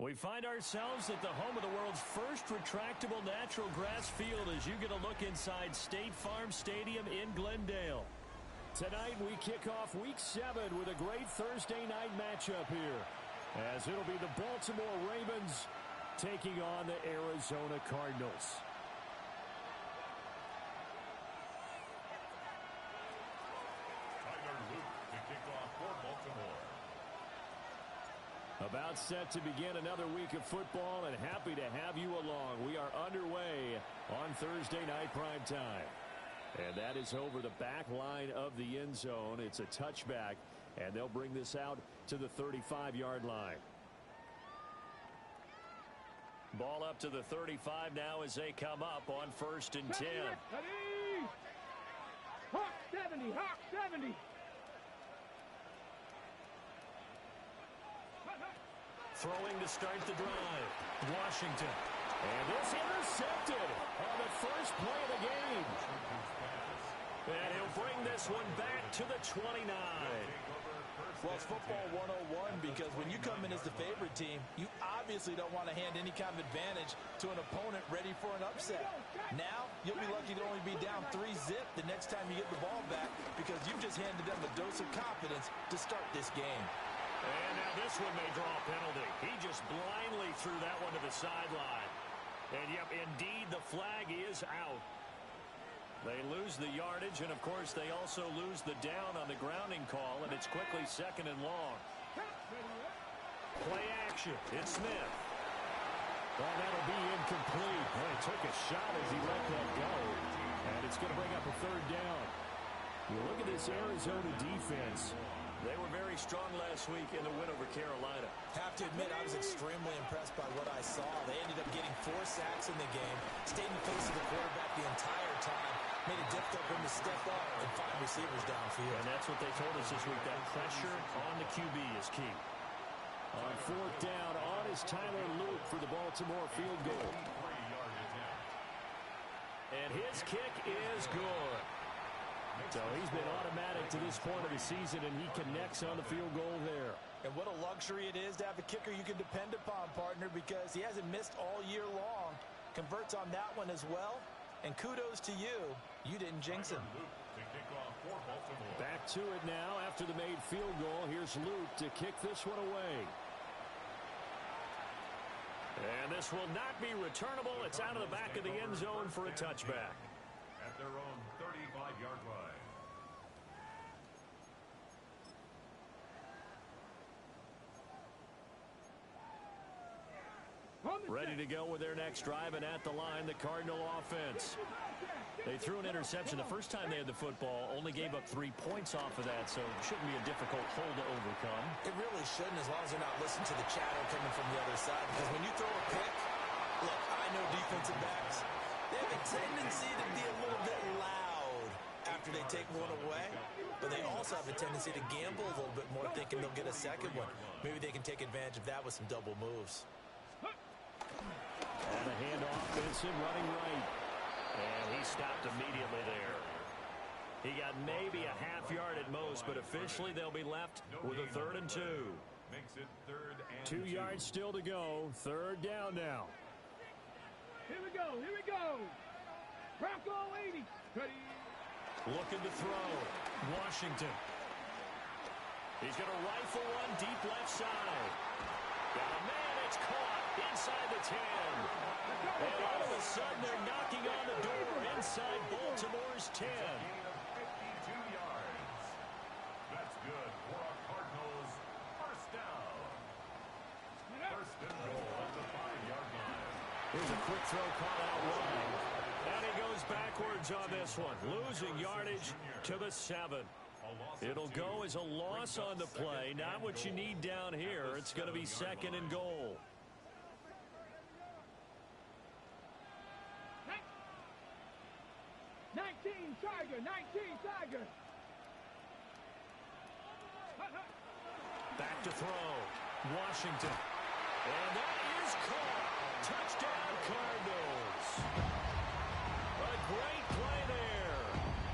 We find ourselves at the home of the world's first retractable natural grass field as you get a look inside State Farm Stadium in Glendale. Tonight we kick off Week 7 with a great Thursday night matchup here, as it'll be the Baltimore Ravens taking on the Arizona Cardinals. To kick off for Baltimore. About set to begin another week of football, and happy to have you along. We are underway on Thursday night primetime. And that is over the back line of the end zone. It's a touchback, and they'll bring this out to the 35-yard line. Ball up to the 35 now as they come up on 1st and 10. Hawk 70, Hawk 70. Throwing to start the drive. Washington. And this intercepted on the first play of the game. And he'll bring this one back to the 29. Well, it's football 101 because when you come in as the favorite team, you obviously don't want to hand any kind of advantage to an opponent ready for an upset. Now, you'll be lucky to only be down 3-zip the next time you get the ball back because you've just handed them a dose of confidence to start this game. And now this one may draw a penalty. He just blindly threw that one to the sideline. And, yep, indeed, the flag is out. They lose the yardage, and, of course, they also lose the down on the grounding call, and it's quickly 2nd and long. Play action. It's Smith. Well, that'll be incomplete. Well, he took a shot as he let that go, and it's going to bring up a 3rd down. You look at this Arizona defense. They were very strong last week in the win over Carolina. Have to admit, I was extremely impressed by what I saw. They ended up getting 4 sacks in the game, stayed in the face of the quarterback the entire time, made it difficult for him to step up and find receivers downfield. And that's what they told us this week. That pressure on the QB is key. On 4th down, on is Tyler Luke for the Baltimore field goal. And his kick is good. So he's been automatic to this point of the season, and he connects on the field goal there. And what a luxury it is to have a kicker you can depend upon, partner, because he hasn't missed all year long. Converts on that one as well. And kudos to you. You didn't jinx him. Back to it now after the made field goal. Here's Luke to kick this one away. And this will not be returnable. It's out of the back of the end zone for a touchback. At their own 35-yard line. Ready to go with their next drive, and at the line, the Cardinal offense. They threw an interception the first time they had the football, only gave up 3 points off of that, so it shouldn't be a difficult hole to overcome. It really shouldn't, as long as they're not listening to the chatter coming from the other side, because when you throw a pick, look, I know defensive backs, they have a tendency to be a little bit loud after they take one away, but they also have a tendency to gamble a little bit more, thinking they'll get a second one. Maybe they can take advantage of that with some double moves. On the handoff, Benson running right. And he stopped immediately there. He got maybe a half yard at most, but officially they'll be left with a 3rd and 2. Makes it 3rd and 2 yards still to go. 3rd down now. Here we go, here we go. Bronco 80. Looking to throw. Washington. He's going to rifle one deep left side. Got a man, it's caught inside the 10. And all of a sudden they're knocking on the door inside Baltimore's 10. Gain of 52 yards. That's good for a Cardinals first down. First and goal at the 5-yard line. Here's a quick throw caught out wide. And he goes backwards on this one, losing yardage to the 7. It'll go as a loss on the play. Not what you need down here. It's going to be 2nd and goal. Tiger, 19 Tiger. Back to throw. Washington. And that is caught. Touchdown, Cardinals. A great play there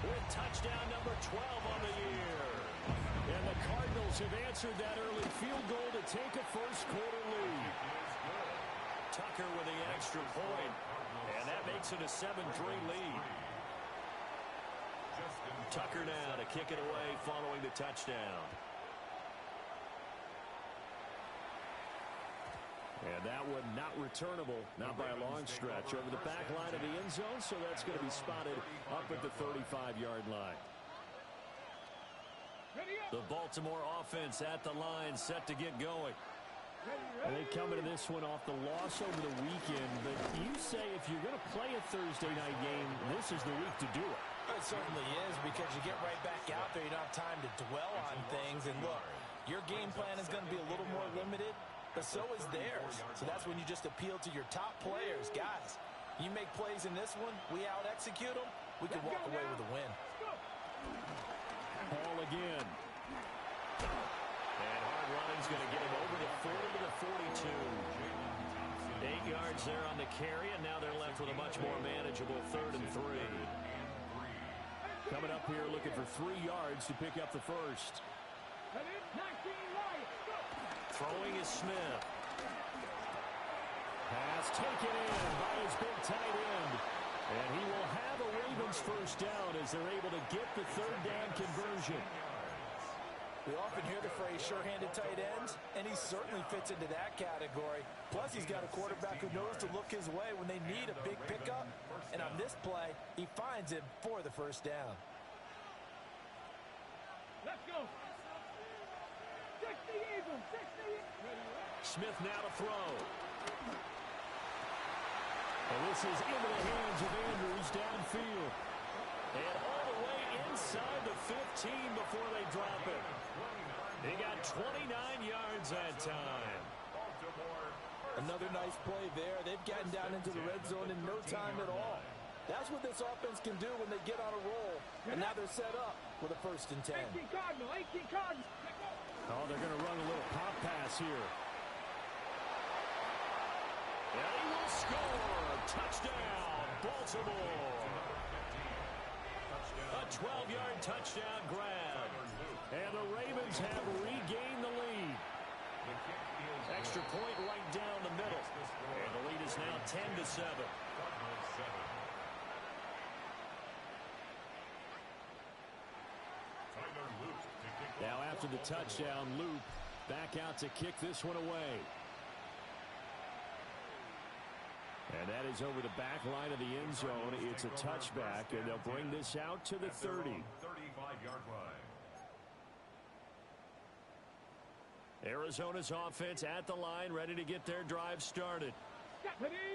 with touchdown number 12 on the year. And the Cardinals have answered that early field goal to take a first quarter lead. Tucker with the extra point. And that makes it a 7-3 lead. Tucker now to kick it away following the touchdown. And that one not returnable, not by a long stretch, over the back line of the end zone, so that's going to be spotted up at the 35-yard line. The Baltimore offense at the line, set to get going. And they come into this one off the loss over the weekend, but you say if you're going to play a Thursday night game, this is the week to do it. It certainly is, because you get right back out there. You don't have time to dwell on things. And look, your game plan is going to be a little more limited, but so is theirs. So that's when you just appeal to your top players. Guys, you make plays in this one, we out-execute them, we can walk away with a win. Ball again. And hard running's going to get him over the 40 to the 42. 8 yards there on the carry, and now they're left with a much more manageable 3rd and 3. Coming up here looking for 3 yards to pick up the first. Throwing is Smith. Pass taken in by his big tight end. And he will have a Ravens first down as they're able to get the 3rd down conversion. We often hear the phrase sure-handed tight ends, and he certainly fits into that category. Plus, he's got a quarterback who knows to look his way when they need a big pickup. And on this play, he finds him for the first down. Let's go. 60 Eagles, 60. Smith now to throw. And this is into the hands of Andrews downfield. And all the way inside the 15 before they drop it. He got 29 yards that time. Another nice play there. They've gotten down into the red zone in no time at all. That's what this offense can do when they get on a roll. And now they're set up with a 1st and 10. 18 Cardinal, 18 Cardinal. Oh, they're going to run a little pop pass here. And he will score. Touchdown, Baltimore. A 12-yard touchdown grab. And the Ravens have regained the lead. Extra point right down the middle. And the lead is now 10-7. Now after the touchdown, Loop back out to kick this one away. And that is over the back line of the end zone. It's a touchback, and they'll bring this out to the 30. 35-yard line. Arizona's offense at the line, ready to get their drive started.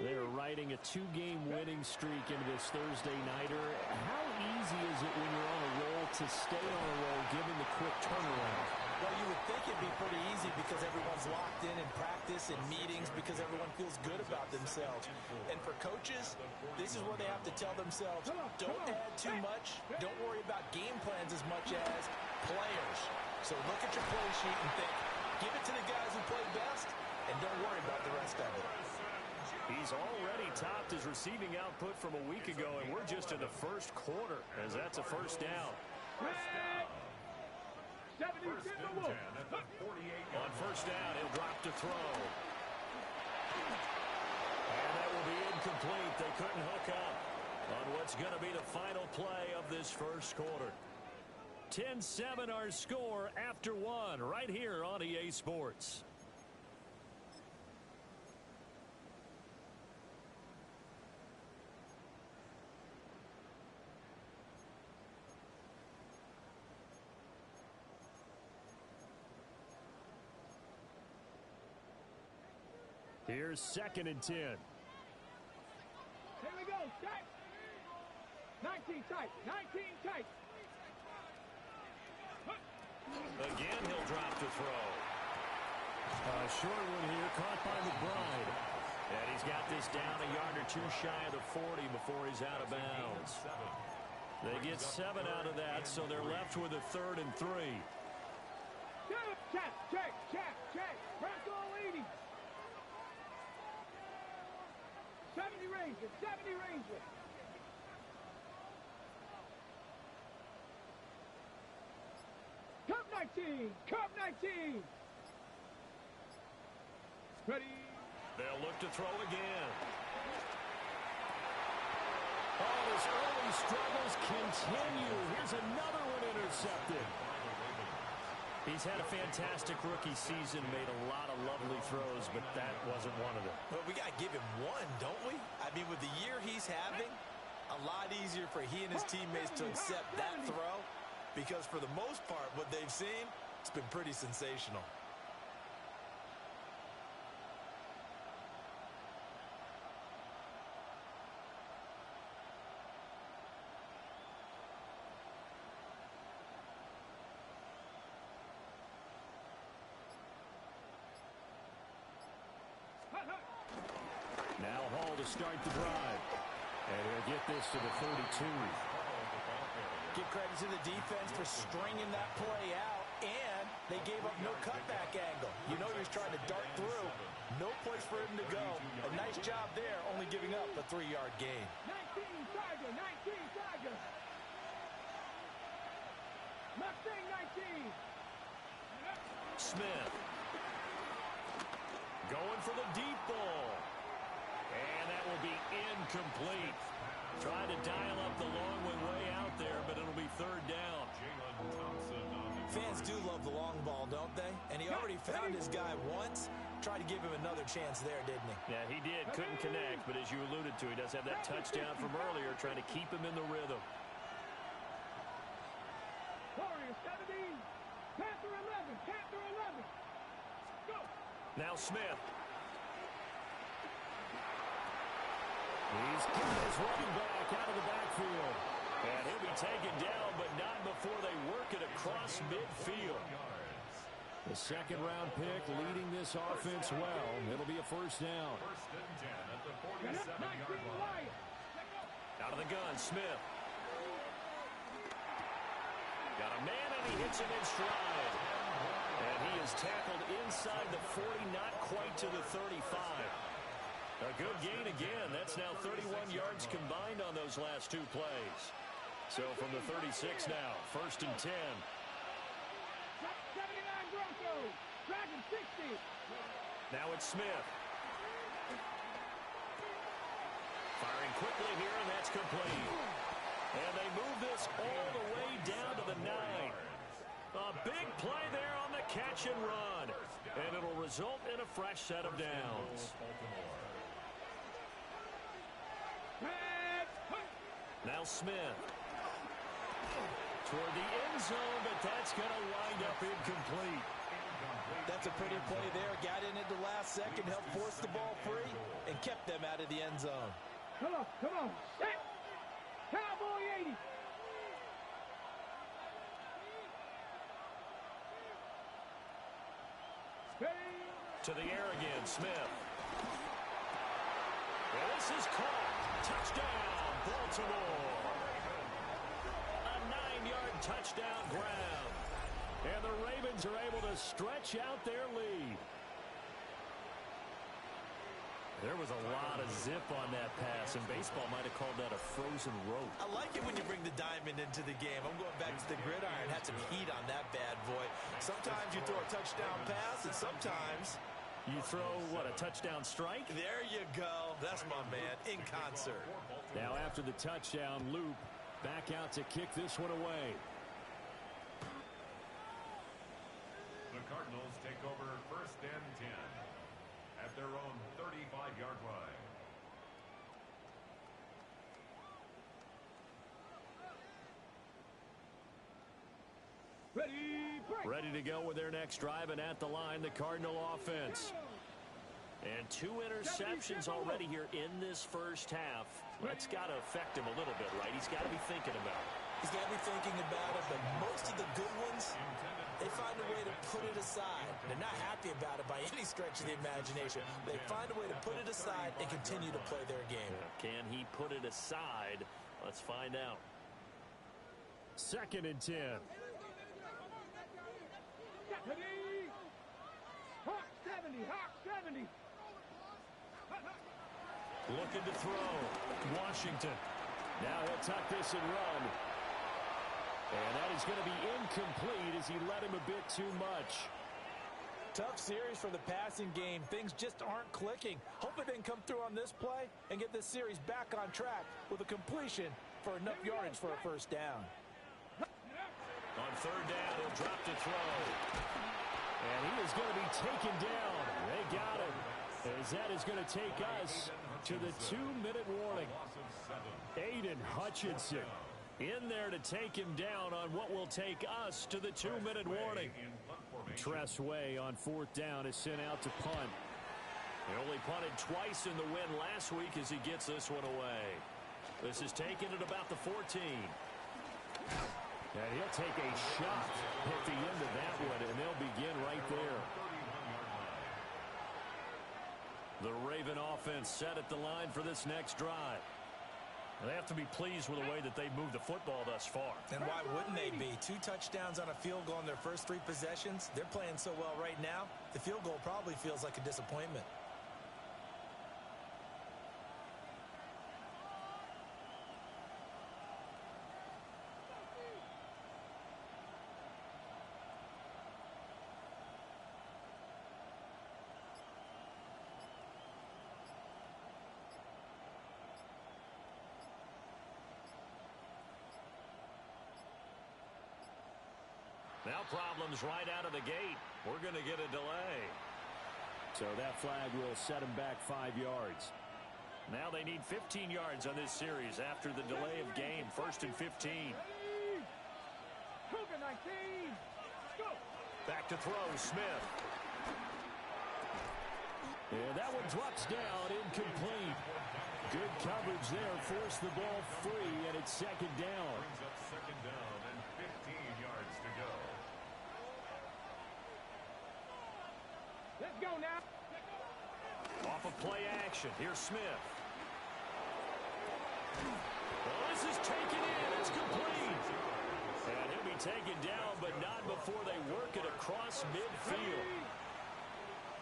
They're riding a 2-game winning streak into this Thursday nighter. How easy is it when you're on a roll to stay on a roll given the quick turnaround? Well, you would think it'd be pretty easy because everyone's locked in practice and meetings because everyone feels good about themselves. And for coaches, this is where they have to tell themselves, don't add too much. Don't worry about game plans as much as players. So look at your play sheet and think, give it to the guys who play best, and don't worry about the rest of it. He's already topped his receiving output from a week ago, and we're just in the first quarter as that's a first down. On first down, he'll drop to throw. And that will be incomplete. They couldn't hook up on what's going to be the final play of this first quarter. 10-7 our score after 1 right here on EA Sports. Here's 2nd and 10. Here we go, tight. 19 tight, 19 tight. Again, he'll drop to throw. A short one here, caught by McBride. And he's got this down a yard or 2 shy of the 40 before he's out of bounds. They get 7 out of that, so they're left with a 3rd and 3. Check, check, check, check. Bronco 80. 70 Ranger, 70 Ranger. Cup 19, Cup 19. Ready. They'll look to throw again. Oh, his early struggles continue. Here's another one intercepted. He's had a fantastic rookie season, made a lot of lovely throws, but that wasn't one of them. Well, we got to give him one, don't we? I mean, with the year he's having, a lot easier for he and his teammates to accept that throw, because for the most part, what they've seen, it's been pretty sensational. Now Hall to start the drive. And he'll get this to the 32. Give credit to the defense for stringing that play out, and they gave up no cutback angle. You know he was trying to dart through. No place for him to go. A nice job there, only giving up a 3-yard gain. 19 Tiger, 19 Tiger. Mustang 19. Smith. Going for the deep ball. And that will be incomplete. Trying to dial up the long way out there, but it'll be third down. Fans do love the long ball, don't they? And he already found his guy once. Tried to give him another chance there, didn't he? Yeah, he did. Couldn't connect, but as you alluded to, he does have that touchdown from earlier, trying to keep him in the rhythm. Warriors 17. Panther 11. Panther 11. Go. Now Smith. He's got his running back out of the backfield. And he'll be taken down, but not before they work it across midfield. The second-round pick leading this offense well. It'll be a first down. First and 10 at the 47-yard line. Out of the gun, Smith. Got a man, and he hits him in stride. And he is tackled inside the 40, not quite to the 35. A good gain again. That's now 31 yards combined on those last two plays. So from the 36 now, first and 10. 79 Broncos. Dragon 60. Now it's Smith. Firing quickly here, and that's complete. And they move this all the way down to the 9. A big play there on the catch and run. And it'll result in a fresh set of downs. Now Smith. Toward the end zone, but that's going to wind up incomplete. That's a pretty play there. Got in at the last second, helped force the ball free, and kept them out of the end zone. Come on, come on. Set. Cowboy 80. To the air again, Smith. And this is caught. Touchdown, Baltimore. A 9-yard touchdown grab. And the Ravens are able to stretch out their lead. There was a lot of zip on that pass, and baseball might have called that a frozen rope. I like it when you bring the diamond into the game. I'm going back to the gridiron. Had some heat on that bad boy. Sometimes you throw a touchdown pass, and sometimes you throw, what, a touchdown strike? There you go. That's my man, in concert. Now after the touchdown loop, back out to kick this one away. The Cardinals take over first and 10 at their own 35-yard line. Ready to go with their next drive, and at the line, the Cardinal offense. And 2 interceptions already here in this first half. That's got to affect him a little bit, right? He's got to be thinking about it. He's got to be thinking about it, but most of the good ones, they find a way to put it aside. They're not happy about it by any stretch of the imagination. They find a way to put it aside and continue to play their game. Can he put it aside? Let's find out. Second and 10. Hawk 70, Hawk 70. Looking to throw. Washington. Now he'll tuck this and run. And that is going to be incomplete as he let him a bit too much. Tough series for the passing game. Things just aren't clicking. Hopefully they can come through on this play and get this series back on track with a completion for enough yardage for a first down. On third down, he'll drop to throw. And he is going to be taken down. They got him. As that is going to take us to the 2-minute warning. Aiden Hutchinson in there to take him down on what will take us to the 2-minute warning. Tress Way on fourth down is sent out to punt. He only punted twice in the win last week as he gets this one away. This is taken at about the 14. And he'll take a shot at the end of that one, and they'll begin right there. The Raven offense set at the line for this next drive. They have to be pleased with the way that they moved the football thus far. And why wouldn't they be? 2 touchdowns on a field goal in their first 3 possessions. They're playing so well right now, the field goal probably feels like a disappointment. Now problems right out of the gate. We're going to get a delay. So that flag will set him back 5 yards. Now they need 15 yards on this series after the delay of game. 1st and 15. Back to throw, Smith. And that one drops down, incomplete. Good coverage there, forced the ball free, and it's 2nd down. Brings up 2nd down and 15 yards to go. Let's go now. Off of play action. Here's Smith. Well, this is taken in. It's complete. And he'll be taken down, but not before they work it across midfield.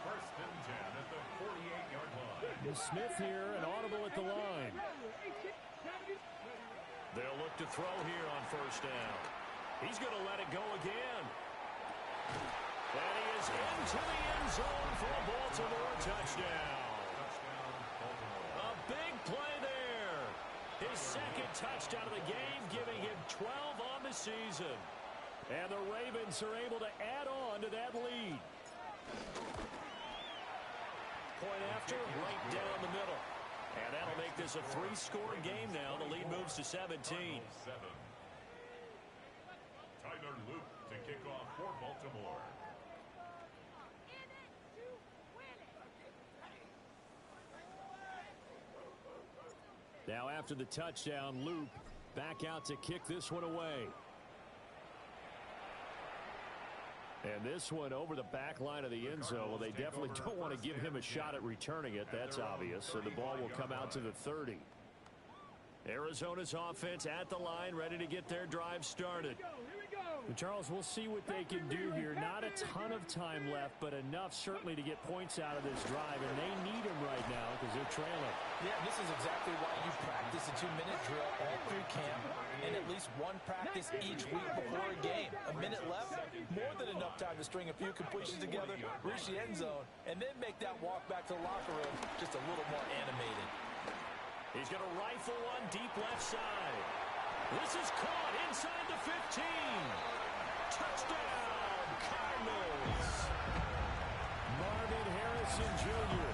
1st and 10 at the 48-yard line. Smith here, an audible at the line. They'll look to throw here on 1st down. He's going to let it go again. And he is into the end zone for a Baltimore touchdown. A big play there. His 2nd touchdown of the game, giving him 12 on the season. And the Ravens are able to add on to that lead. Point after, right down the middle. And that'll make this a 3-score game now. The lead moves to 17. Tyler Luke to kick off for Baltimore. Now after the touchdown, Luke back out to kick this one away. And this one over the back line of the end zone. Well, they definitely don't want to give him a shot at returning it. That's obvious. So the ball will come out to the 30. Arizona's offense at the line, ready to get their drive started. And Charles, we'll see what they can do here. Not a ton of time left, but enough certainly to get points out of this drive. And they need them right now because they're trailing. Yeah, this is exactly why you practice a 2-minute drill all through camp and at least one practice each week before a game. A minute left, more than enough time to string a few completions together, reach the end zone, and then make that walk back to the locker room just a little more animated. He's going to rifle one deep left side. This is caught inside the 15. Touchdown, Cardinals. Marvin Harrison Jr.,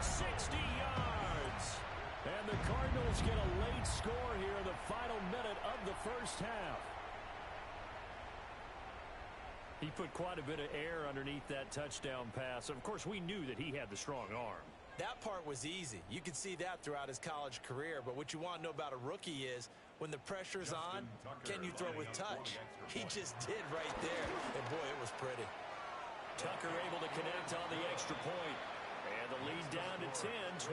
60 yards. And the Cardinals get a late score here in the final minute of the first half. He put quite a bit of air underneath that touchdown pass. Of course, we knew that he had the strong arm. That part was easy. You could see that throughout his college career. But what you want to know about a rookie is when the pressure's on, can you throw with touch? He just did right there. And, boy, it was pretty. Tucker able to connect on the extra point. And the lead down to 10, 24-14.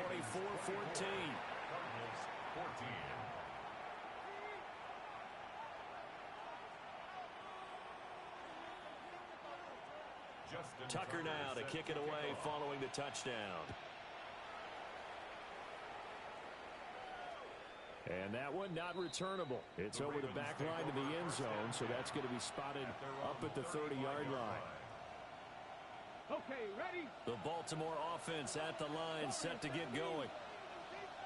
Cardinals 14. Tucker now to kick it away following the touchdown. And that one not returnable. It's over the back line to the end zone, so that's going to be spotted up at the 30-yard line. Okay, ready? The Baltimore offense at the line, set to get going.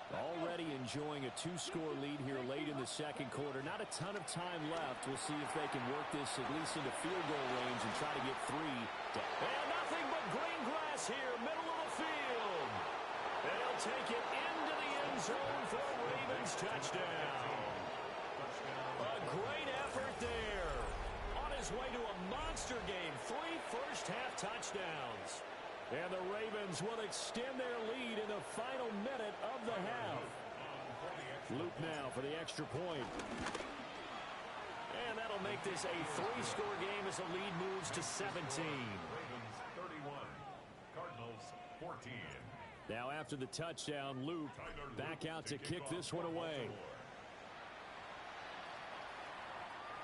Already enjoying a 2-score lead here late in the second quarter. Not a ton of time left. We'll see if they can work this at least into field goal range and try to get 3. And nothing but green grass here, middle of the field. They'll take it into the end zone for a Ravens touchdown. A great effort there. On his way to a monster game, 3 first-half touchdowns. And the Ravens will extend their lead in the final minute of the half. Luke now for the extra point. And that'll make this a 3-score game as the lead moves to 17. Ravens 31, Cardinals 14. Now after the touchdown, Luke back out to kick this one away.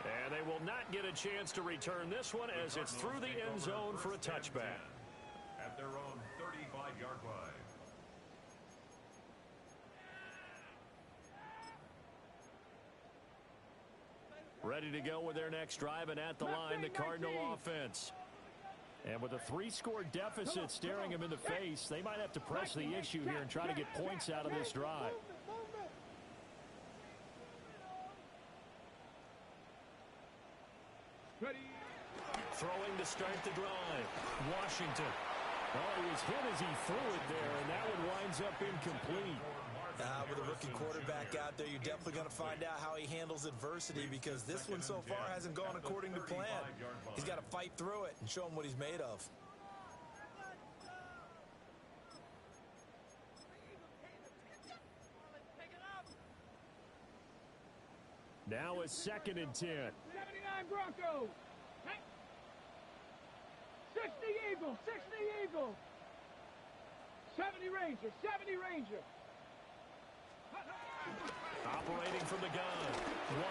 And they will not get a chance to return this one as it's through the end zone for a touchback. At their own 35-yard line. Ready to go with their next drive, and at the line, the Cardinal offense. And with a 3-score deficit staring them in the face, they might have to press the issue here and try to get points out of this drive. Ready? Throwing to start the drive. Washington. Oh, he was hit as he threw it there, and that one winds up incomplete. With a rookie quarterback out there, you're definitely going to find out how he handles adversity, because this one so far hasn't gone according to plan. He's got to fight through it and show him what he's made of. Now a 2nd and 10. 79 Broncos. 60 Eagles. 60 Eagles. 70 Rangers. 70 Rangers. Operating from the gun,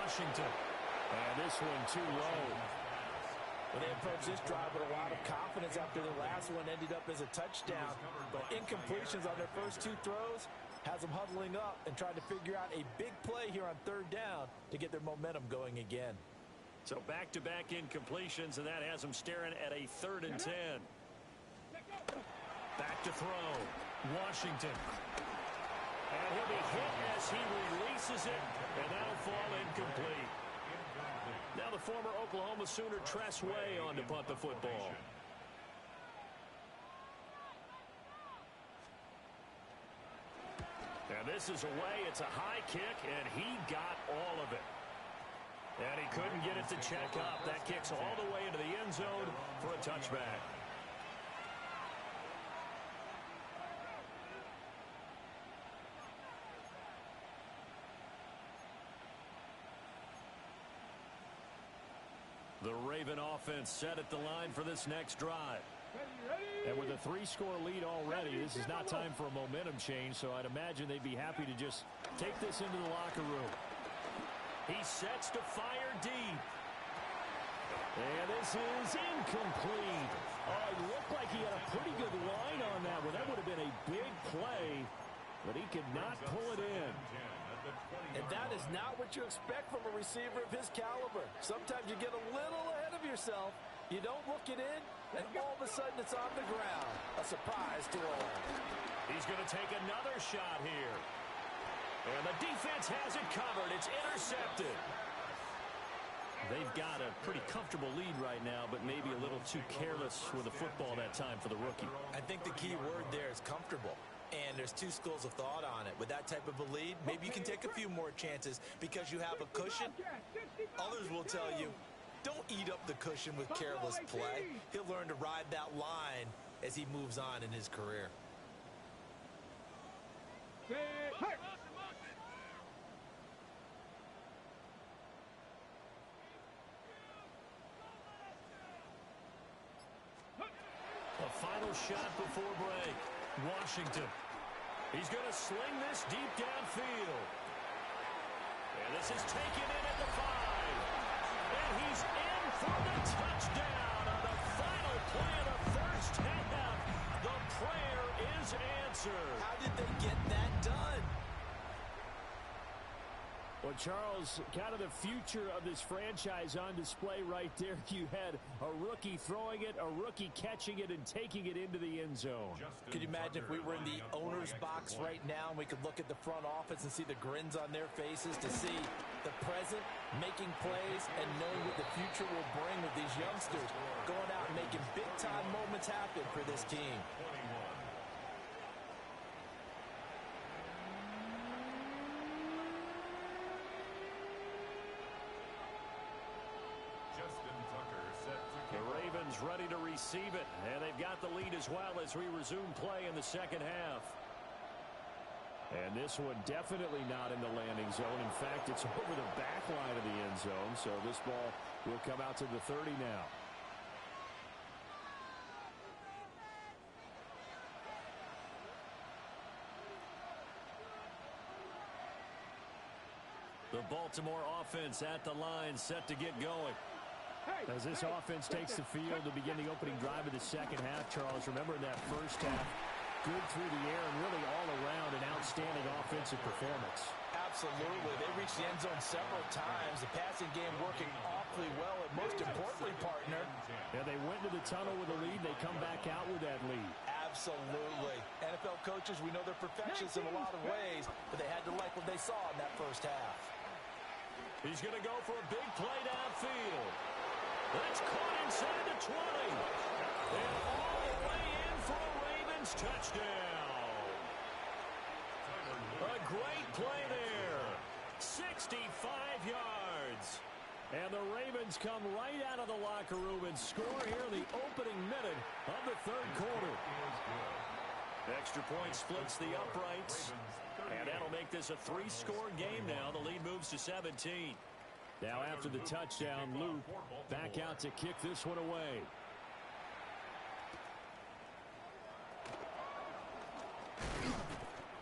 Washington. And this one too low. Well, they approached this drive with a lot of confidence after the last one ended up as a touchdown. But incompletions on their first 2 throws has them huddling up and trying to figure out a big play here on 3rd down to get their momentum going again. So back-to-back incompletions, and that has them staring at a 3rd and 10. Back to throw, Washington. And he'll be hit as he releases it, and that'll fall incomplete. Now the former Oklahoma Sooner Tress Way on to punt the football. And this is away. It's a high kick, and he got all of it. And he couldn't get it to check up. That kicks all the way into the end zone for a touchback. The Raven offense set at the line for this next drive. And with a 3-score lead already, this is not time for a momentum change, so I'd imagine they'd be happy to just take this into the locker room. He sets to fire deep. And this is incomplete. Oh, it looked like he had a pretty good line on that one. That would have been a big play, but he could not pull it in. And that is not what you expect from a receiver of his caliber. Sometimes you get a little ahead of yourself. You don't look it in, and all of a sudden it's on the ground. A surprise to all. He's going to take another shot here. And the defense has it covered. It's intercepted. They've got a pretty comfortable lead right now, but maybe a little too careless with the football that time for the rookie. I think the key word there is comfortable. And there's 2 schools of thought on it. With that type of a lead, maybe you can take a few more chances because you have a cushion. Others will tell you, don't eat up the cushion with careless play. He'll learn to ride that line as he moves on in his career. A final shot before break. Washington. He's going to sling this deep downfield. And this is taken in at the 5. And he's in for the touchdown on the final play of the first half. The prayer is answered. How did they get that done? Well, Charles, kind of the future of this franchise on display right there. You had a rookie throwing it, a rookie catching it, and taking it into the end zone. Could you imagine if we were in the owner's box right now and we could look at the front office and see the grins on their faces, to see the present making plays and knowing what the future will bring with these youngsters going out and making big-time moments happen for this team. Ready to receive it, and they've got the lead as well as we resume play in the second half. And this one definitely not in the landing zone. In fact, it's over the back line of the end zone, so this ball will come out to the 30 now. The Baltimore offense at the line, set to get going. As this offense takes the field to begin the opening drive of the second half, Charles, remember in that first half, good through the air and really all around an outstanding offensive performance. Absolutely. They reached the end zone several times. The passing game working awfully well, and most importantly, partner. Yeah, they went to the tunnel with a lead. They come back out with that lead. Absolutely. NFL coaches, we know they're perfectionists in a lot of ways, but they had to like what they saw in that first half. He's going to go for a big play downfield. That's caught inside the 20. And all the way in for a Ravens touchdown. A great play there. 65 yards. And the Ravens come right out of the locker room and score here in the opening minute of the third quarter. Extra point splits the uprights. And that'll make this a three-score game now. The lead moves to 17. Now after the touchdown, Luke back out to kick this one away.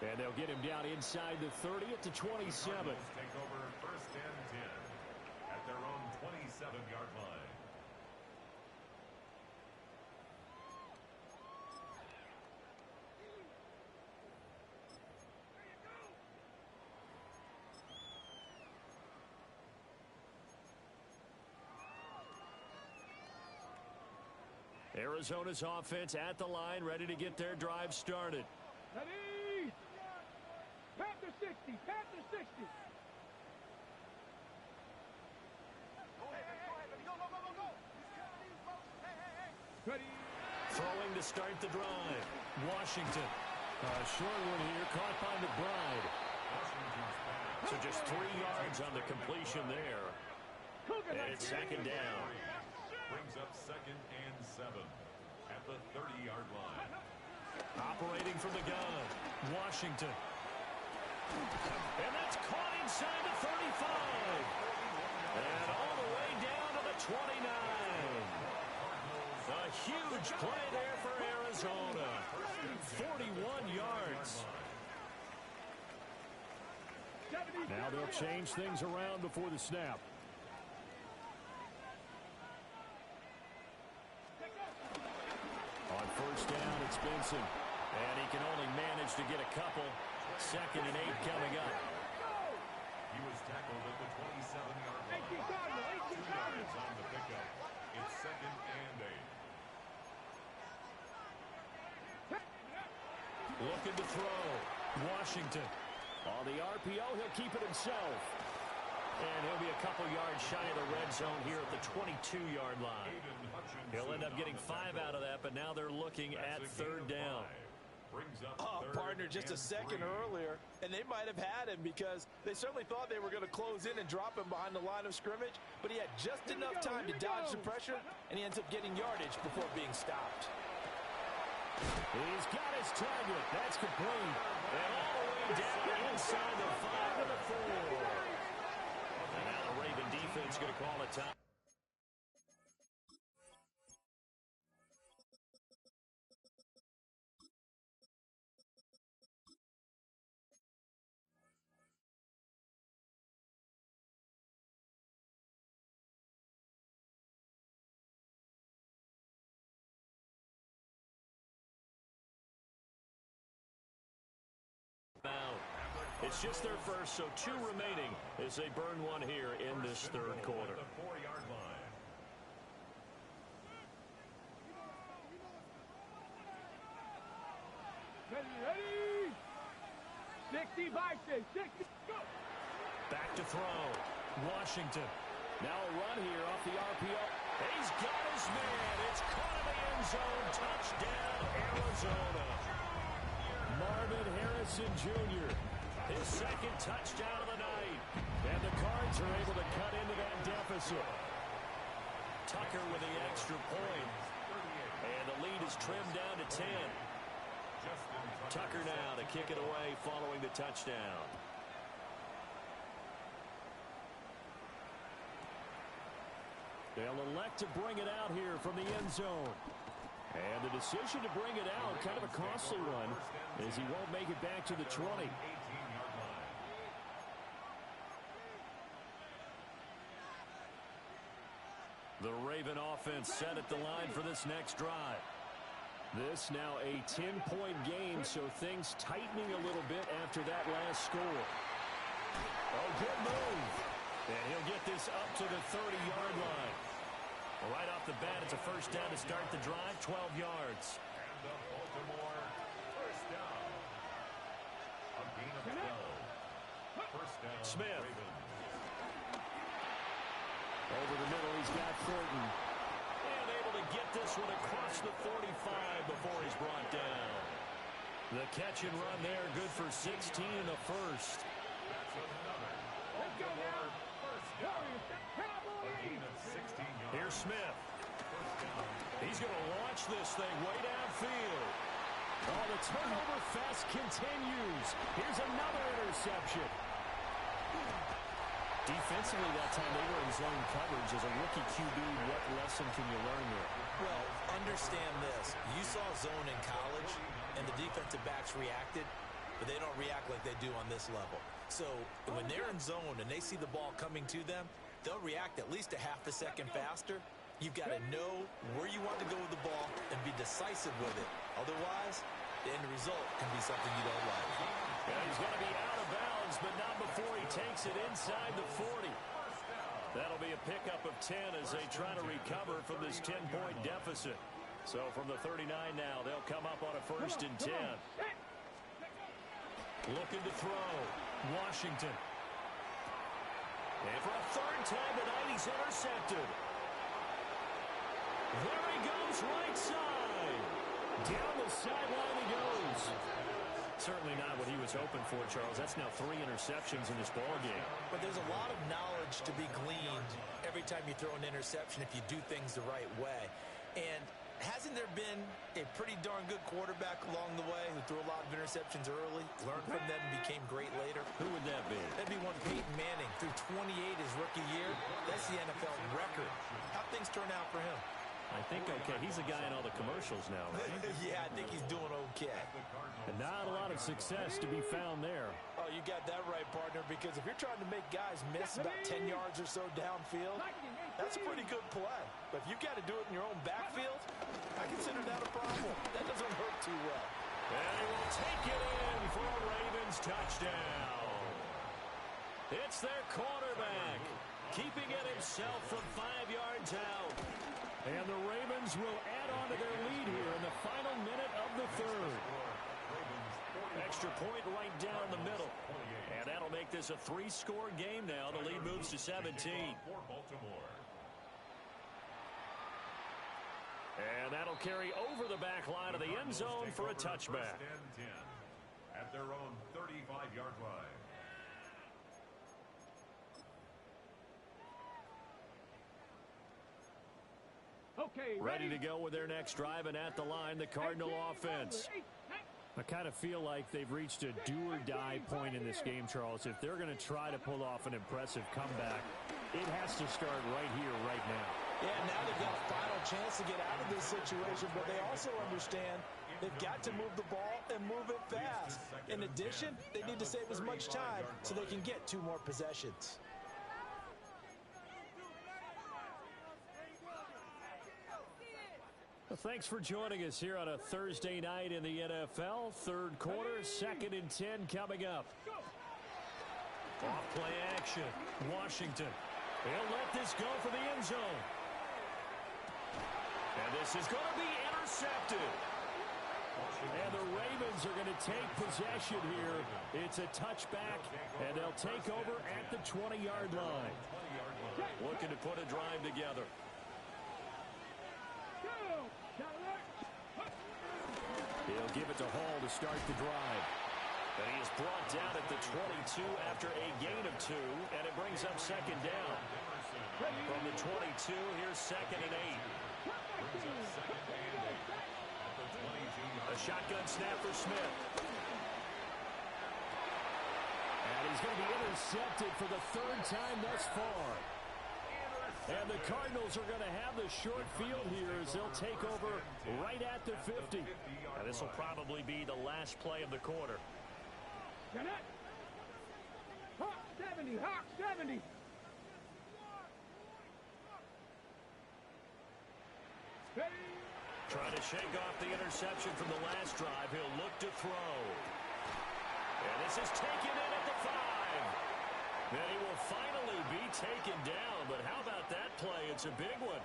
And they'll get him down inside the 30 at the 27. Take over first and 10 at their own 27-yard line. Arizona's offense at the line, ready to get their drive started. Ready? Panther 60, Panther 60. Ready? Throwing to start the drive. Washington. Short one here, caught by McBride. So just 3 yards on the completion there. And it's second down. Brings up second and 7 at the 30-yard line. Operating from the gun, Washington. And that's caught inside the 35. And all the way down to the 29. A huge play there for Arizona. 41 yards. Now they'll change things around before the snap. On first down, it's Benson. And he can only manage to get a couple. Second and 8 coming up. He was tackled at the 27-yard line. 2 yards on the pickup. It's second and 8. Looking to throw. Washington. On the RPO, he'll keep it himself. And he'll be a couple yards shy of the red zone here at the 22-yard line. He'll end up getting 5 out of that, but now they're looking at third down. Partner, just a second earlier, and they might have had him because they certainly thought they were going to close in and drop him behind the line of scrimmage, but he had just enough time to dodge the pressure, and he ends up getting yardage before being stopped. He's got his target. That's complete. And all the way down inside the 5 to the 4. And now the Raven defense going to call a time. It's just their first, so 2 remaining as they burn one here in this third quarter. The 4-yard line. Ready? 60 by 6. 60. Go. Back to throw. Washington. Now a run here off the RPO. He's got his man. It's caught in the end zone. Touchdown, Arizona. Marvin Harrison Jr., his second touchdown of the night. And the Cards are able to cut into that deficit. Tucker with the extra point. And the lead is trimmed down to 10. Tucker now to kick it away following the touchdown. They'll elect to bring it out here from the end zone. And the decision to bring it out, kind of a costly one, as he won't make it back to the 20. The Raven offense set at the line for this next drive. This now a 10-point game, so things tightening a little bit after that last score. Oh, good move. And he'll get this up to the 30-yard line. Right off the bat, it's a first down to start the drive, 12 yards. And the Baltimore first down. A gain of 12. First down, Smith. Ravens. Over the middle, he's got Thornton. And able to get this one across the 45 before he's brought down. The catch and run there, good for 16 in the first. That's another. Let's go now. First down. Cowboys. A gain of 16 yards. Here's Smith. First down. He's going to launch this thing way downfield. Oh, the turnover fest continues. Here's another interception. Defensively that time, they were in zone coverage. As a rookie QB, what lesson can you learn there? Well, understand this. You saw zone in college, and the defensive backs reacted, but they don't react like they do on this level. So when they're in zone and they see the ball coming to them, they'll react at least a half a second faster. You've got to know where you want to go with the ball and be decisive with it. Otherwise, the end result can be something you don't like. Yeah, he's going to be out of bounds, but not before he takes it inside the 40. That'll be a pickup of 10 as they try to recover from this 10-point deficit. So from the 39 now, they'll come up on a first and 10. Looking to throw. Washington. And for a third time tonight, he's intercepted. There he goes, right side. Down the sideline he goes. Certainly not what he was hoping for, Charles. That's now 3 interceptions in this ballgame. But there's a lot of knowledge to be gleaned every time you throw an interception if you do things the right way. And hasn't there been a pretty darn good quarterback along the way who threw a lot of interceptions early, learned from them, and became great later? Who would that be? That'd be one Peyton Manning. Threw 28 his rookie year. That's the NFL record. How'd things turn out for him? I think okay. He's a guy in all the commercials now, right? Yeah, I think he's doing okay. And not a lot of success to be found there. Oh, you got that right, partner, because if you're trying to make guys miss about 10 yards or so downfield, that's a pretty good play. But if you've got to do it in your own backfield, I consider that a problem. That doesn't hurt too well. And he will take it in for a Ravens touchdown. It's their quarterback, keeping it himself from 5 yards out. And the Ravens will add on to their lead here in the final minute of the third. Extra point right down the middle. And that'll make this a 3-score game now. The lead moves to 17. For Baltimore. And that'll carry over the back line of the end zone for a touchback. First and 10 at their own 35-yard line. Okay, Ready to go with their next drive, and at the line, the Cardinal offense. I kind of feel like they've reached a do-or-die point in this game, Charles. If they're going to try to pull off an impressive comeback, it has to start right here, right now. Yeah, now they've got a final chance to get out of this situation, but they also understand they've got to move the ball and move it fast. In addition, they need to save as much time so they can get 2 more possessions. Well, thanks for joining us here on a Thursday night in the NFL. Third quarter, 2nd and 10 coming up. Off play action. Washington. He'll let this go for the end zone. And this is going to be intercepted. And the Ravens are going to take possession here. It's a touchback, and they'll take over at the 20-yard line. Looking to put a drive together. He'll give it to Hall to start the drive. And he is brought down at the 22 after a gain of 2, and it brings up second down. From the 22, here's second and 8. A shotgun snap for Smith. And he's going to be intercepted for the 3rd time thus far. And the Cardinals are going to have the short field here as they'll take over right at the 50. And this will probably be the last play of the quarter. Hawk 70, Hawk 70. Trying to shake off the interception from the last drive. He'll look to throw. And this is taken in at the 5. Then he will finally be taken down. But how about that play? It's a big one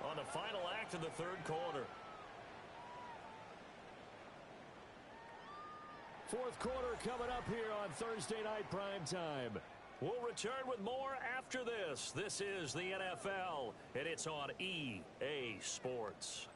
on the final act of the 3rd quarter. 4th quarter coming up here on Thursday Night Primetime. We'll return with more after this. This is the NFL, and it's on EA Sports.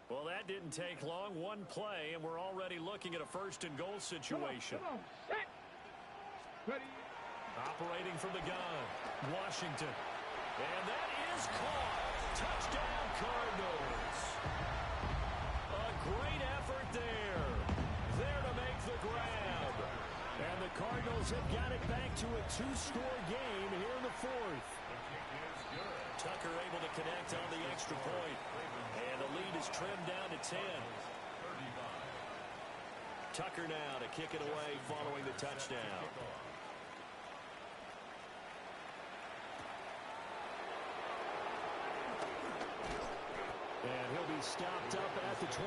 Well, that didn't take long. One play, and we're already looking at a 1st and goal situation. Come on, set. Ready. Operating from the gun, Washington. And that is caught. Touchdown, Cardinals. A great effort there. There to make the grab. And the Cardinals have got it back to a 2-score game here in the 4th. Tucker able to connect on the extra point. And the lead is trimmed down to 10. Tucker now to kick it away following the touchdown. And he'll be stopped up at the 25.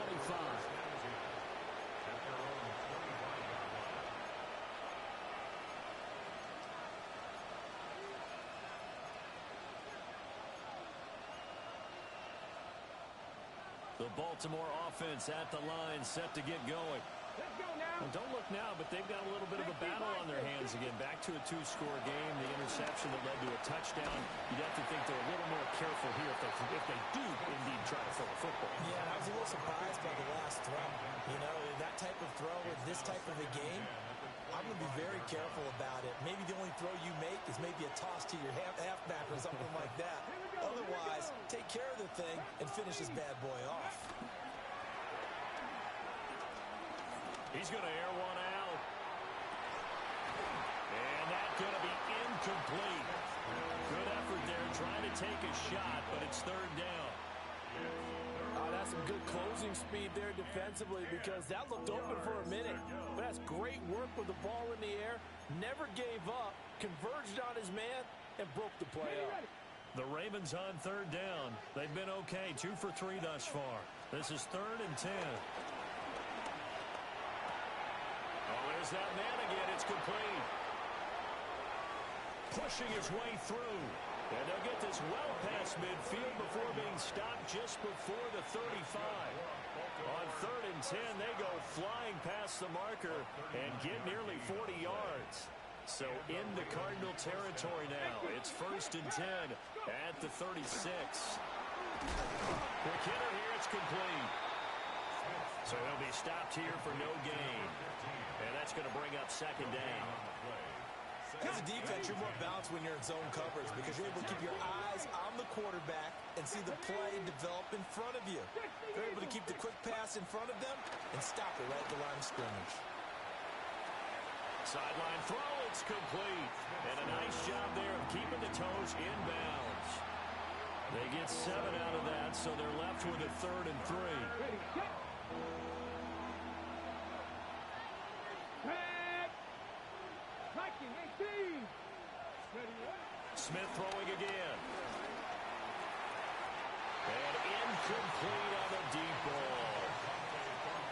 The Baltimore offense at the line set to get going. Let's go now. Well, don't look now, but they've got a little bit of a battle on their hands again. Back to a 2-score game. The interception that led to a touchdown. You'd have to think they're a little more careful here if they do indeed try to throw a football. Yeah, I was a little surprised by the last throw. You know, that type of throw with this type of a game, I'm going to be very careful about it. Maybe the only throw you make is maybe a toss to your halfback or something like that. Otherwise, take care of the thing and finish this bad boy off. He's going to air one out. And that's going to be incomplete. Good effort there trying to take a shot, but it's 3rd down. That's some good closing speed there defensively because that looked open for a minute. But that's great work with the ball in the air. Never gave up, converged on his man, and broke the play up. The Ravens on 3rd down. They've been okay, 2 for 3 thus far. This is 3rd and 10. Oh, there's that man again. It's complete. Pushing his way through. And they'll get this well past midfield before being stopped just before the 35. On 3rd and 10, they go flying past the marker and get nearly 40 yards. So into Cardinal territory now. It's 1st and 10 at the 36. Quick hitter here. It's complete. So he'll be stopped here for no gain. And that's going to bring up 2nd down. As a defense, you're more balanced when you're in zone coverage because you're able to keep your eyes on the quarterback and see the play develop in front of you. You're able to keep the quick pass in front of them and stop it right at the line of scrimmage. Sideline throw, it's complete. And a nice job there of keeping the toes in bounds. They get 7 out of that, so they're left with a 3rd and 3. Ready, set. Smith throwing again. And incomplete on the deep ball.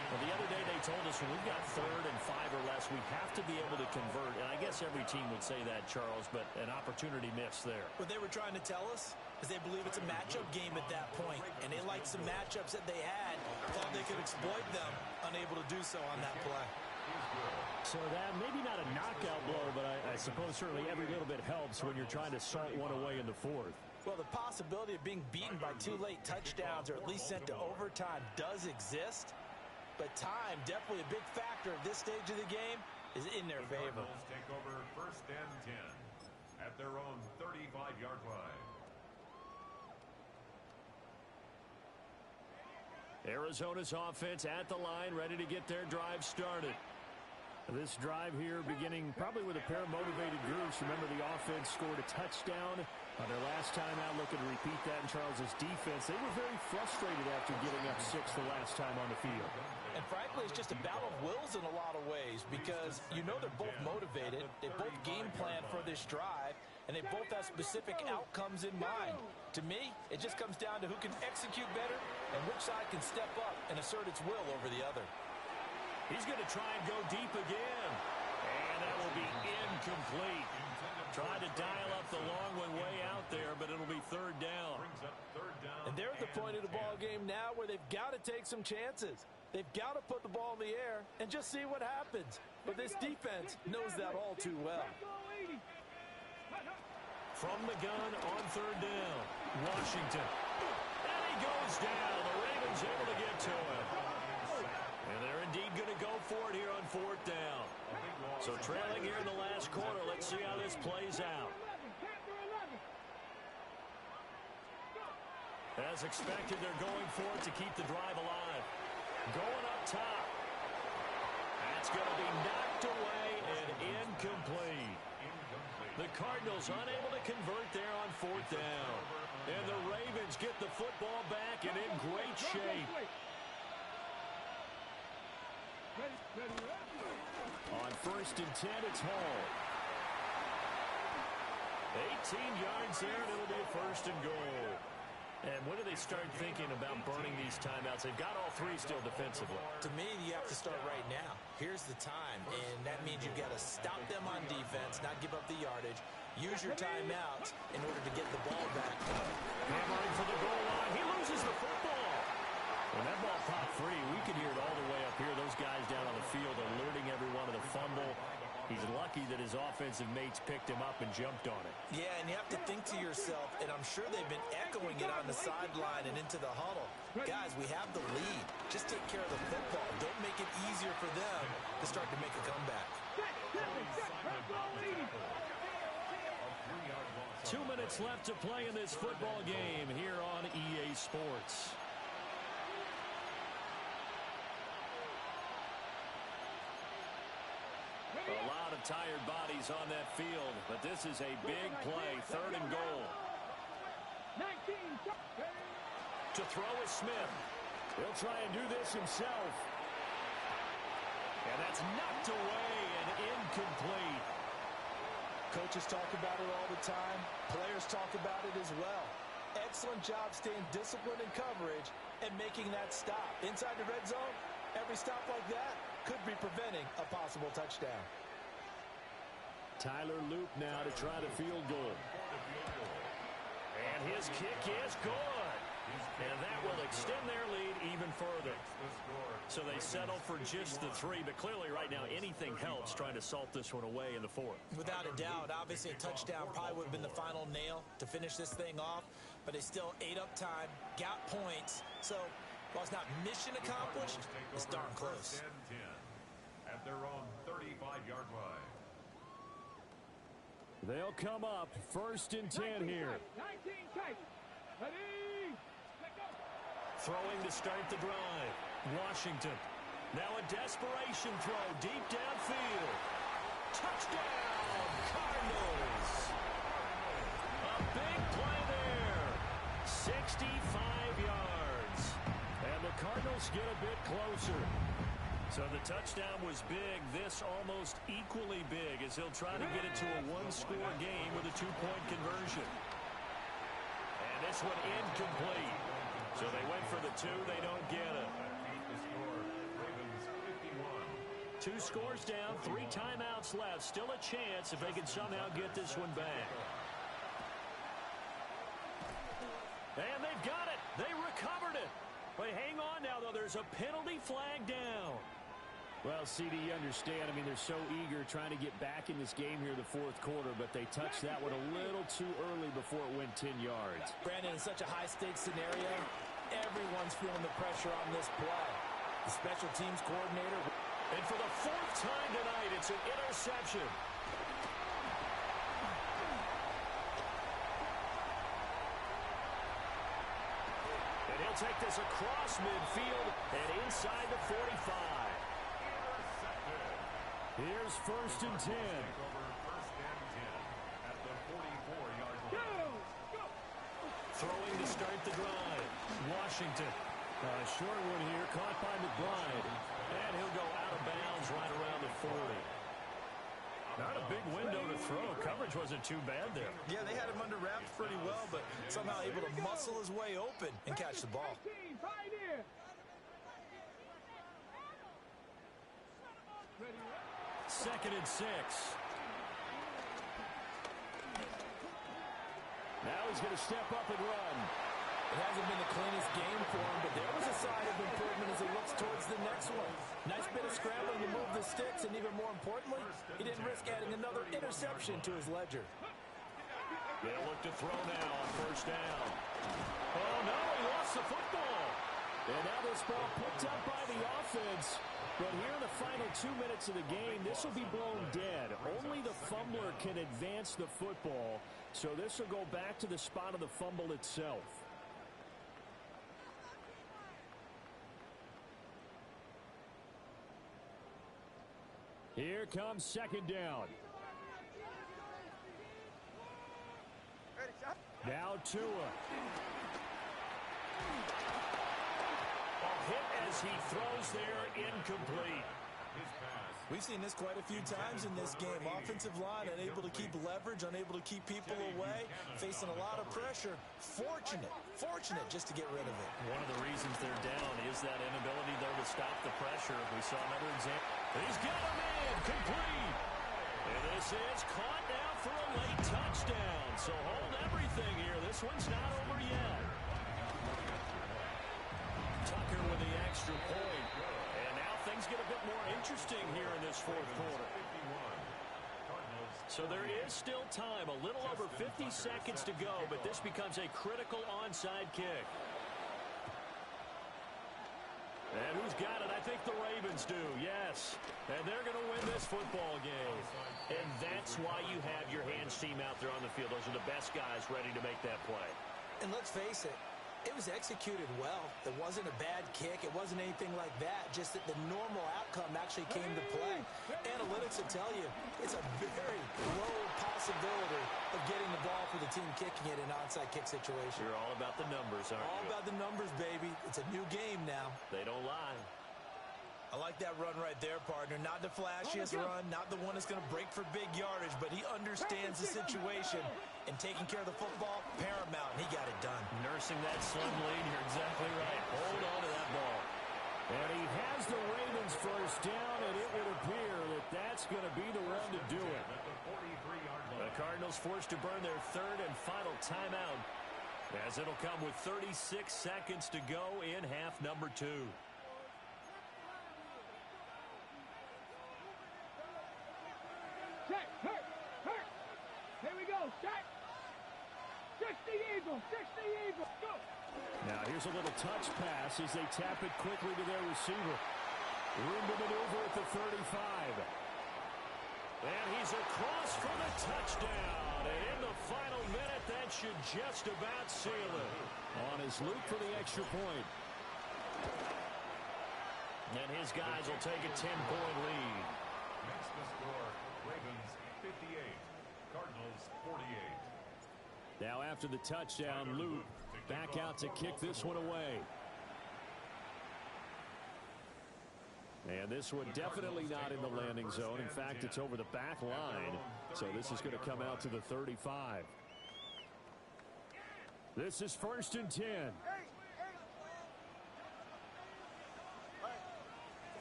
Well, the other day they told us when we've got 3rd and 5 or less, we have to be able to convert. And I guess every team would say that, Charles, but an opportunity missed there. What they were trying to tell us is they believe it's a matchup game at that point, and they liked some matchups that they had, thought they could exploit them, unable to do so on that play. So that maybe not a knockout blow, but I suppose certainly every little bit helps when you're trying to salt one away in the 4th. Well, the possibility of being beaten by 2 late touchdowns or at least sent to overtime does exist, but time, definitely a big factor at this stage of the game, is in their favor. Cardinals take over 1st and 10 at their own 35-yard line. Arizona's offense at the line, ready to get their drive started. This drive here beginning probably with a pair of motivated groups. Remember, the offense scored a touchdown on their last time out. Looking to repeat that in Charles's defense. They were very frustrated after giving up 6 the last time on the field. And frankly, it's just a battle of wills in a lot of ways because you know they're both motivated. They both game plan for this drive, and they both have specific outcomes in mind. To me, it just comes down to who can execute better and which side can step up and assert its will over the other. He's going to try and go deep again. And that will be incomplete. Trying to dial up the long one way out there, but it'll be 3rd down. And they're at the point of the ball game now where they've got to take some chances. They've got to put the ball in the air and just see what happens. But this defense knows that all too well. From the gun on 3rd down, Washington. And he goes down. The Ravens able to get to him. And they're indeed going to go for it here on 4th down. So trailing here in the last quarter. Let's see how this plays out. As expected, they're going for it to keep the drive alive. Going up top. That's going to be knocked away and incomplete. The Cardinals unable to convert there on 4th down. And the Ravens get the football back and in great shape. On 1st and 10, it's Hall. 18 yards there, and it'll be a 1st and goal. And when do they start thinking about burning these timeouts? They've got all 3 still defensively. To me, you have to start right now. Here's the time, and that means you've got to stop them on defense, not give up the yardage. Use your timeouts in order to get the ball back. Hammering for the goal line. He loses the football. When that ball popped free, we could hear it all the way up here. Those guys down on the field alerting everyone of the fumble. He's lucky that his offensive mates picked him up and jumped on it. Yeah, and you have to think to yourself, and I'm sure they've been echoing it on the sideline and into the huddle. Guys, we have the lead. Just take care of the football. Don't make it easier for them to start to make a comeback. 2 minutes left to play in this football game here on EA Sports. A lot of tired bodies on that field, but this is a big play, 3rd and goal. To throw is Smith. He'll try and do this himself. And that's knocked away and incomplete. Coaches talk about it all the time. Players talk about it as well. Excellent job staying disciplined in coverage and making that stop. Inside the red zone, every stop like that could be preventing a possible touchdown. Tyler Loop now to try the field goal. And his kick is good. And that will extend their lead even further. So they settle for just the 3, but clearly right now anything helps trying to salt this one away in the 4th. Without a doubt, obviously a touchdown probably would have been the final nail to finish this thing off, but they still ate up time, got points. So while it's not mission accomplished, it's darn close. At their own 35-yard line. They'll come up 1st and 10 here. Throwing to start the drive. Washington. Now a desperation throw deep downfield. Touchdown, Cardinals. A big play there. 65 yards. And the Cardinals get a bit closer. So the touchdown was big. This almost equally big as he'll try to get it to a 1-score game with a 2-point conversion. And this one incomplete. So they went for the two. They don't get it. The score, Ravens 51. 2 scores down, 3 timeouts left. Still a chance if they can somehow get this one back. And they've got it. They recovered it. But hang on now, though. There's a penalty flag down. Well, CD, you understand. I mean, they're so eager trying to get back in this game here in the 4th quarter, but they touched that one a little too early before it went 10 yards. Brandon, in such a high-stakes scenario, everyone's feeling the pressure on this play. The special teams coordinator. And for the 4th time tonight, it's an interception. And he'll take this across midfield and inside the 45. Here's 1st and 10. First and 10 at the 44-yard line. Throwing to start the drive. Washington. Short one here, caught by McBride. And he'll go out of bounds right around the 40. Not a big window to throw. Coverage wasn't too bad there. Yeah, they had him under wraps pretty well, but somehow able to muscle his way open and catch the ball. Right here. Second and 6. Now he's going to step up and run. It hasn't been the cleanest game for him, but there was a sign of improvement as he looks towards the next one. Nice bit of scrambling to move the sticks, and even more importantly, he didn't risk adding another interception to his ledger. They'll look to throw now on 1st down. Oh, no, he lost the football. And now this ball picked up by the offense. But here in the final 2 minutes of the game, this will be blown dead. Only the fumbler can advance the football, so this will go back to the spot of the fumble itself. Here comes 2nd down. Now Tua. A hit as he throws there, incomplete. We've seen this quite a few times in this game. Offensive line unable to keep leverage, unable to keep people away, facing a lot of pressure. Fortunate just to get rid of it. One of the reasons they're down is that inability there to stop the pressure. We saw another example. He's got a man, complete. And this is caught now for a late touchdown. So hold everything here. This one's not over yet. Tucker with the extra point. And now things get a bit more interesting here in this 4th quarter. So there is still time, a little over 50 seconds to go, but this becomes a critical onside kick. And who's got it? I think the Ravens do, yes. And they're going to win this football game. And that's why you have your hands team out there on the field. Those are the best guys ready to make that play. And let's face it, it was executed well. It wasn't a bad kick. It wasn't anything like that. Just that the normal outcome actually came to play. Analytics will tell you it's a very low possibility of getting the ball for the team kicking it in an onside kick situation. You're all about the numbers, aren't you? All about the numbers, baby. It's a new game now. They don't lie. I like that run right there, partner. Not the flashiest run, not the one that's going to break for big yardage, but he understands the situation, and taking care of the football, paramount, and he got it done. Nursing that slim lead, you're exactly right. Hold on to that ball. And he has the Ravens 1st down, and it would appear that that's going to be the run to do it. The Cardinals forced to burn their 3rd and final timeout, as it'll come with 36 seconds to go in half number 2. Check, hurt. Here we go, check. 60 Eagles, go. Now here's a little touch pass as they tap it quickly to their receiver. Room to maneuver at the 35. And he's across for the touchdown. And in the final minute, that should just about seal it. On his loop for the extra point. And his guys will take a 10-point lead. Next to score, Ravens 58, Cardinals 48. Now after the touchdown, Luke back out to kick this one away. And this one definitely not in the landing zone. In fact, it's over the back line. So this is going to come out to the 35. This is 1st and 10.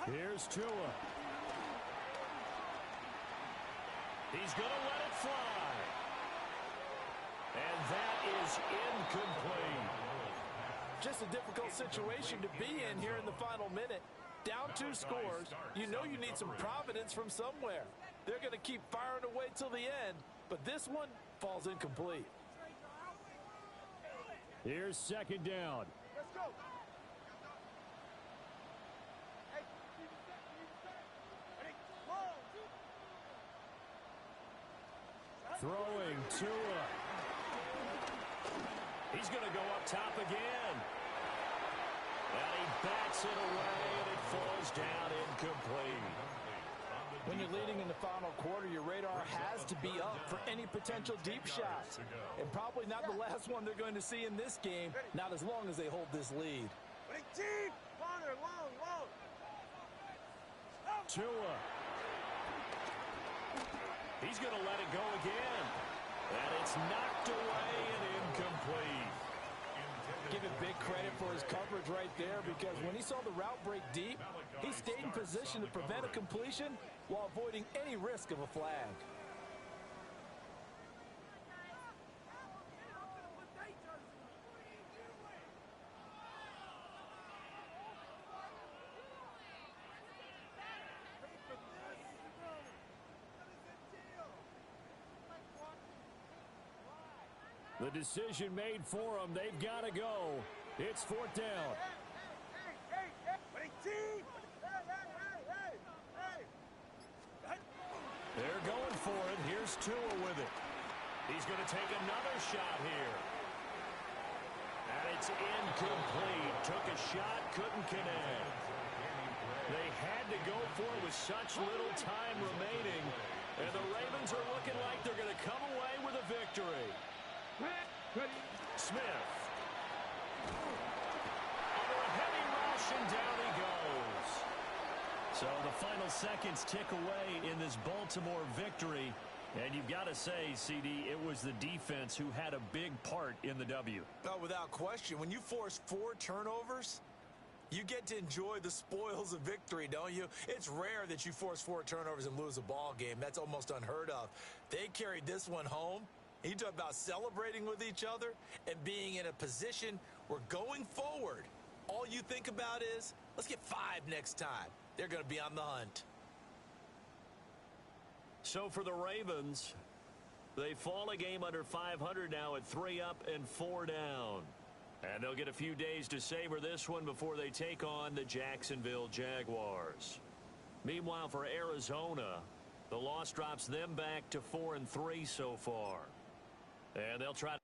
Here's Tua. He's going to let it fly. And that is incomplete. Just a difficult situation to be in here in the final minute. Down 2 scores, you know you need some providence from somewhere. They're going to keep firing away till the end, but this one falls incomplete. Here's second down. Let's go. Throwing Tua. He's going to go up top again. And he bats it away, and it falls down incomplete. When you're leading in the final quarter, your radar has to be up for any potential deep shots. And probably not the last one they're going to see in this game, not as long as they hold this lead. Deep. Long. Tua. He's going to let it go again. And it's knocked away and incomplete. Give him big credit for his coverage right there, because when he saw the route break deep, he stayed in position to prevent a completion while avoiding any risk of a flag. The decision made for them. They've got to go. It's fourth down. They're going for it. Here's Tua with it. He's going to take another shot here. And it's incomplete. Took a shot, couldn't connect. They had to go for it with such little time remaining. And the Ravens are looking like they're going to come away with a victory. Smith. Under a heavy rush, and down he goes. So the final seconds tick away in this Baltimore victory. And you've got to say, CD, it was the defense who had a big part in the W. Oh, without question. When you force 4 turnovers, you get to enjoy the spoils of victory, don't you? It's rare that you force 4 turnovers and lose a ball game. That's almost unheard of. They carried this one home. You talk about celebrating with each other and being in a position where going forward, all you think about is, let's get 5 next time. They're going to be on the hunt. So for the Ravens, they fall a game under 500 now at 3 up and 4 down. And they'll get a few days to savor this one before they take on the Jacksonville Jaguars. Meanwhile, for Arizona, the loss drops them back to 4-3 so far. And they'll try to